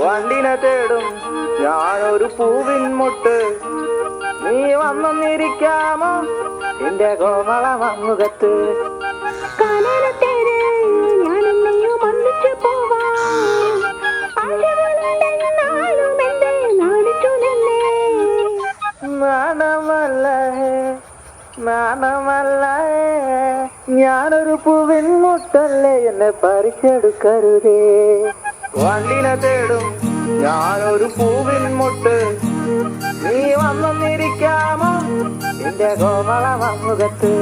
വണ്ടിനെ തേടും ഞാനൊരു പൂവിൻ മുട്ട്. നീ വന്നിരിക്കാമോ എന്റെ കോമള മുഖത്ത്? നാണമല്ല ഞാനൊരു പൂവിൻ മുട്ടല്ലേ, എന്നെ പറിച്ചെടുക്കരുതേ. വണ്ടിനെ തേടും ഞാനൊരു പൂവിൻ മുട്ട്. നീ വന്നിരിക്കാമോ എന്റെ കോമള മുഖത്ത്?